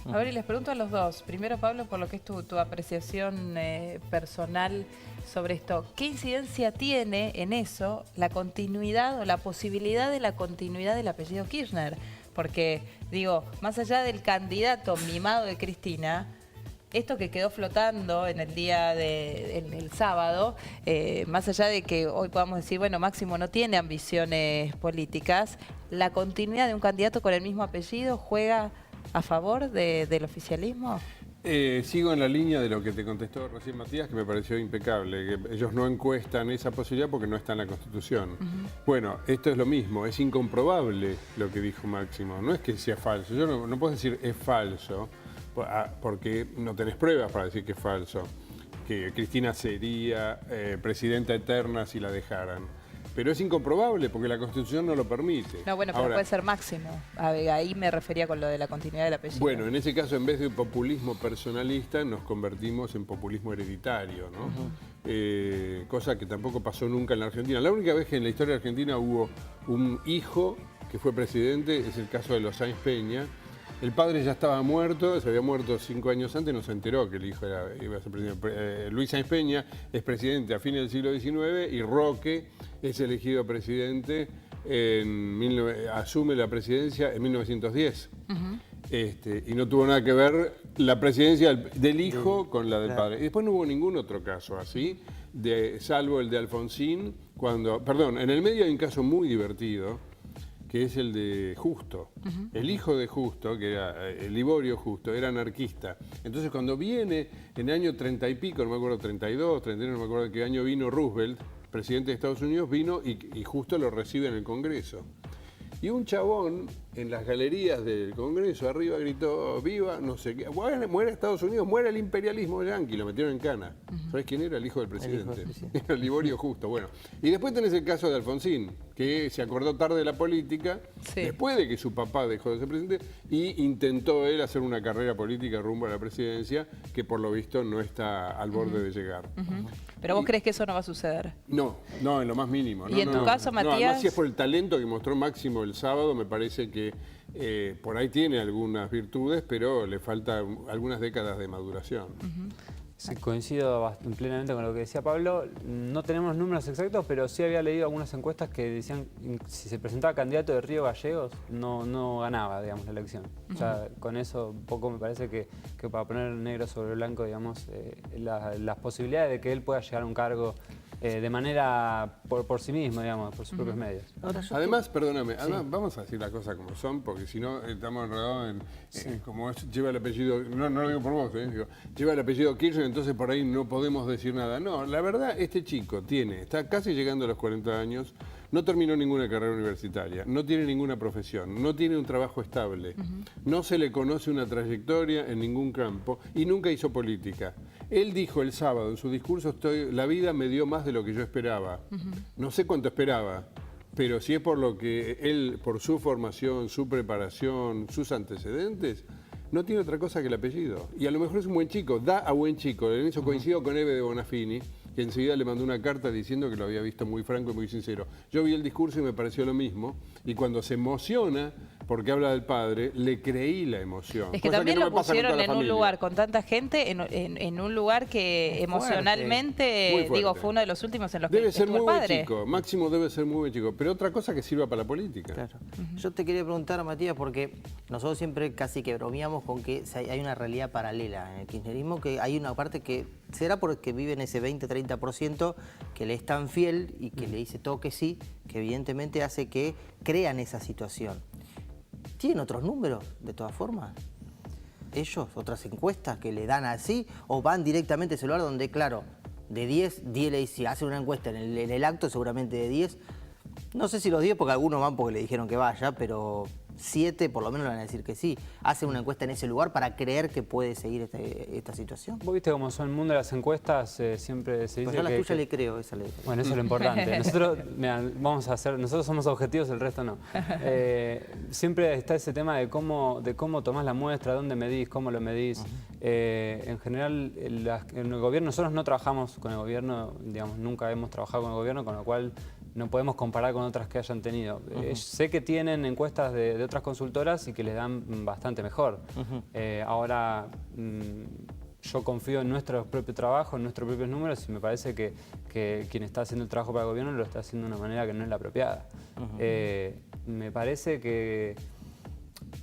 A ver, y les pregunto a los dos. Primero, Pablo, por lo que es tu apreciación personal sobre esto. ¿Qué incidencia tiene en eso la continuidad o la posibilidad de la continuidad del apellido Kirchner? Porque, digo, más allá del candidato mimado de Cristina, esto que quedó flotando en el día en el sábado, más allá de que hoy podamos decir, bueno, Máximo no tiene ambiciones políticas, la continuidad de un candidato con el mismo apellido juega a favor del oficialismo. Sigo en la línea de lo que te contestó recién Matías, que me pareció impecable, que ellos no encuestan esa posibilidad porque no está en la Constitución. Bueno, esto es lo mismo, es incomprobable lo que dijo Máximo, no es que sea falso, yo no puedo decir es falso, porque no tenés pruebas para decir que es falso, que Cristina sería presidenta eterna si la dejaran. Pero es incomprobable porque la Constitución no lo permite. No, bueno, pero ahora, puede ser Máximo. Ahí me refería con lo de la continuidad del apellido. Bueno, en ese caso, en vez de populismo personalista, nos convertimos en populismo hereditario, ¿no? Cosa que tampoco pasó nunca en la Argentina. La única vez que en la historia de Argentina hubo un hijo que fue presidente es el caso de los Sáenz Peña. El padre ya estaba muerto, se había muerto 5 años antes, no se enteró que el hijo iba a ser presidente. Luis Sáenz Peña es presidente a fines del siglo XIX y Roque es elegido presidente, asume la presidencia en 1910. Y no tuvo nada que ver la presidencia del hijo con la del padre. Y después no hubo ningún otro caso así, salvo el de Alfonsín, en el medio hay un caso muy divertido, que es el de Justo. El hijo de Justo, que era Liborio Justo, era anarquista. Entonces cuando viene en el año 30 y pico, no me acuerdo, 32, 31, no me acuerdo de qué año vino Roosevelt, presidente de Estados Unidos, vino y Justo lo recibe en el Congreso. Y un chabón en las galerías del Congreso arriba gritó, viva, no sé qué, muera Estados Unidos, muera el imperialismo yanqui, lo metieron en cana. ¿Sabés quién era? El hijo del presidente. Era Liborio Justo, bueno. Y después tenés el caso de Alfonsín, que se acordó tarde de la política, después de que su papá dejó de ser presidente, y intentó él hacer una carrera política rumbo a la presidencia, que por lo visto no está al borde de llegar. ¿Pero vos crees que eso no va a suceder? No, en lo más mínimo. ¿Y en tu caso, Matías? Además, si es por el talento que mostró Máximo el sábado, me parece que por ahí tiene algunas virtudes, pero le falta algunas décadas de maduración. Sí, coincido plenamente con lo que decía Pablo. No tenemos números exactos, pero sí había leído algunas encuestas que decían que si se presentaba candidato de Río Gallegos, no ganaba, digamos, la elección. O sea, con eso un poco me parece que para poner negro sobre blanco, digamos, las posibilidades de que él pueda llegar a un cargo de manera por sí mismo, digamos, por sus propios medios. Además, perdóname, vamos a decir las cosas como son, porque si no estamos enredados en como lleva el apellido, no lo digo por vos, digo, lleva el apellido Kirchner, entonces por ahí no podemos decir nada. No, la verdad, este chico está casi llegando a los 40 años, no terminó ninguna carrera universitaria, no tiene ninguna profesión, no tiene un trabajo estable, no se le conoce una trayectoria en ningún campo y nunca hizo política. Él dijo el sábado en su discurso, la vida me dio más de lo que yo esperaba. No sé cuánto esperaba, pero si es por lo que él, por su formación, su preparación, sus antecedentes, no tiene otra cosa que el apellido. Y a lo mejor es un buen chico, da a buen chico. En eso coincido con Eve de Bonafini, que enseguida le mandó una carta diciendo que lo había visto muy franco y muy sincero. Yo vi el discurso y me pareció lo mismo, y cuando se emociona porque habla del padre, le creí la emoción. Es que también lo pusieron en un lugar con tanta gente, en un lugar que emocionalmente, digo, fue uno de los últimos en los que estuvo el padre. Debe ser muy buen chico, Máximo debe ser muy buen chico, pero otra cosa que sirva para la política. Claro. Yo te quería preguntar, Matías, porque nosotros siempre casi que bromeamos con que hay una realidad paralela en el kirchnerismo, que hay una parte que será porque vive en ese 20-30% que le es tan fiel y que le dice todo que sí, que evidentemente hace que crean esa situación. ¿Tienen otros números, de todas formas? ¿Ellos? ¿Otras encuestas que le dan así? ¿O van directamente a ese lugar donde, claro, de 10 le dice, hace una encuesta en el acto seguramente de 10? No sé si los 10, porque algunos van porque le dijeron que vaya, pero 7 por lo menos le van a decir que sí. Hacen una encuesta en ese lugar para creer que puede seguir esta situación. Vos viste cómo son el mundo de las encuestas, siempre se dice yo a la tuya le creo, esa le... Bueno, eso es lo importante. Nosotros, mirá, nosotros somos objetivos, el resto no. Siempre está ese tema de cómo tomás la muestra, dónde medís, cómo lo medís. En general, en el gobierno, nosotros no trabajamos con el gobierno, digamos, nunca hemos trabajado con el gobierno, con lo cual no podemos comparar con otras que hayan tenido. Sé que tienen encuestas de otras consultoras y que les dan bastante mejor. Ahora, yo confío en nuestro propio trabajo, en nuestros propios números, y me parece que quien está haciendo el trabajo para el gobierno lo está haciendo de una manera que no es la apropiada. Me parece que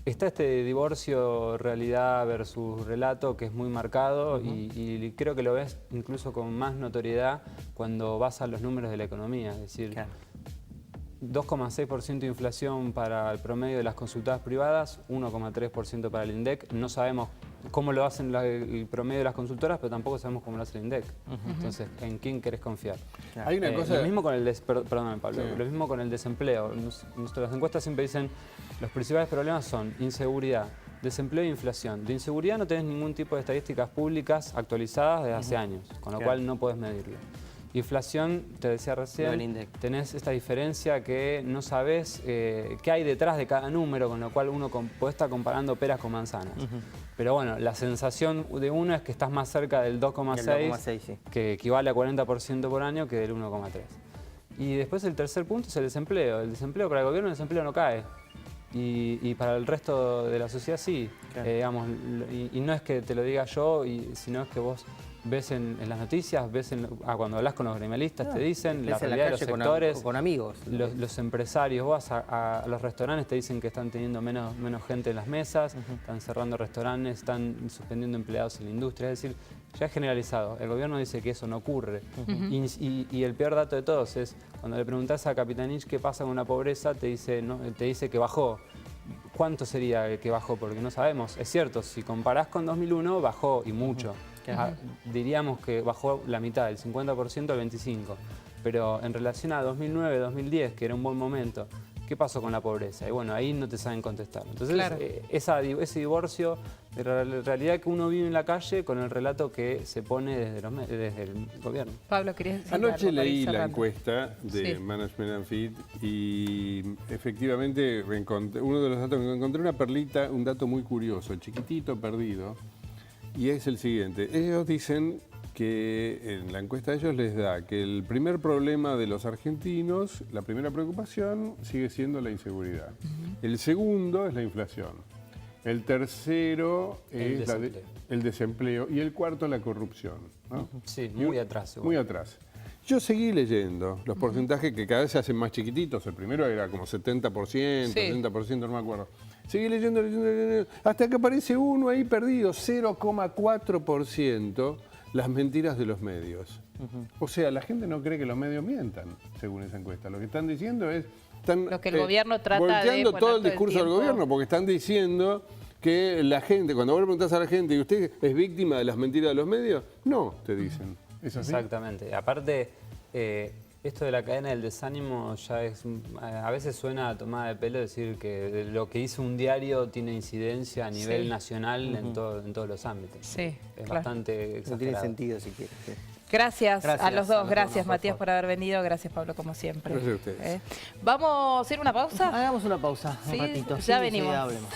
está este divorcio realidad versus relato que es muy marcado y creo que lo ves incluso con más notoriedad cuando vas a los números de la economía. Es decir, 2,6% de inflación para el promedio de las consultoras privadas, 1,3% para el INDEC. No sabemos cómo lo hacen el promedio de las consultoras, pero tampoco sabemos cómo lo hace el INDEC. Entonces, ¿en quién querés confiar? Hay una cosa... Lo mismo con el perdóname, Pablo, lo mismo con el desempleo. Las encuestas siempre dicen los principales problemas son inseguridad, desempleo e inflación. De inseguridad no tenés ningún tipo de estadísticas públicas actualizadas desde hace años, con lo cual no podés medirlo. Inflación, te decía recién, tenés esta diferencia que no sabés qué hay detrás de cada número, con lo cual uno puede estar comparando peras con manzanas. Pero bueno, la sensación de uno es que estás más cerca del 2,6, que equivale a 40% por año, que del 1,3. Y después el tercer punto es el desempleo. El desempleo para el gobierno, el desempleo no cae. Y para el resto de la sociedad sí, digamos, y no es que te lo diga yo, sino es que vos ves en las noticias, ves cuando hablas con los gremialistas, te dicen la realidad de los sectores, con amigos. Los empresarios, vos vas a los restaurantes, te dicen que están teniendo menos gente en las mesas, están cerrando restaurantes, están suspendiendo empleados en la industria, es decir, ya es generalizado. El gobierno dice que eso no ocurre. Y el peor dato de todos es, cuando le preguntás a Capitanich qué pasa con la pobreza, te dice que bajó. ¿Cuánto sería que bajó? Porque no sabemos. Es cierto, si comparás con 2001, bajó y mucho. Diríamos que bajó la mitad, del 50% al 25%. Pero en relación a 2009, 2010, que era un buen momento, ¿qué pasó con la pobreza? Y bueno, ahí no te saben contestar. Entonces, ese divorcio de la realidad que uno vive en la calle con el relato que se pone desde el gobierno. Pablo, ¿querías decir Anoche algo leí la encuesta de Management and Fit y efectivamente uno de los datos que encontré, una perlita, un dato muy curioso, chiquitito, perdido, y es el siguiente. Ellos dicen que en la encuesta de ellos les da que el primer problema de los argentinos, la primera preocupación sigue siendo la inseguridad. El segundo es la inflación. El tercero es el desempleo. Y el cuarto la corrupción, ¿no? Sí, muy atrás. Muy atrás. Yo seguí leyendo los porcentajes que cada vez se hacen más chiquititos. El primero era como 70%, 70%, no me acuerdo. Seguí leyendo, hasta que aparece uno ahí perdido, 0,4%. Las mentiras de los medios. O sea, la gente no cree que los medios mientan, según esa encuesta. Lo que están diciendo es... lo que el gobierno trata de volteando todo el discurso del gobierno, porque están diciendo que la gente, cuando vos le preguntás a la gente, ¿y usted es víctima de las mentiras de los medios? No, te dicen. ¿Es así? Exactamente. Aparte, esto de la cadena del desánimo ya es... A veces suena a tomada de pelo decir que lo que dice un diario tiene incidencia a nivel nacional en todos los ámbitos. Sí, es bastante exagerado. No tiene sentido si quieres. Gracias a los dos. Gracias, Matías, por haber venido. Gracias, Pablo, como siempre. Gracias a ustedes. ¿Vamos a hacer una pausa? Hagamos una pausa, un ratito. Ya venimos. Hablemos.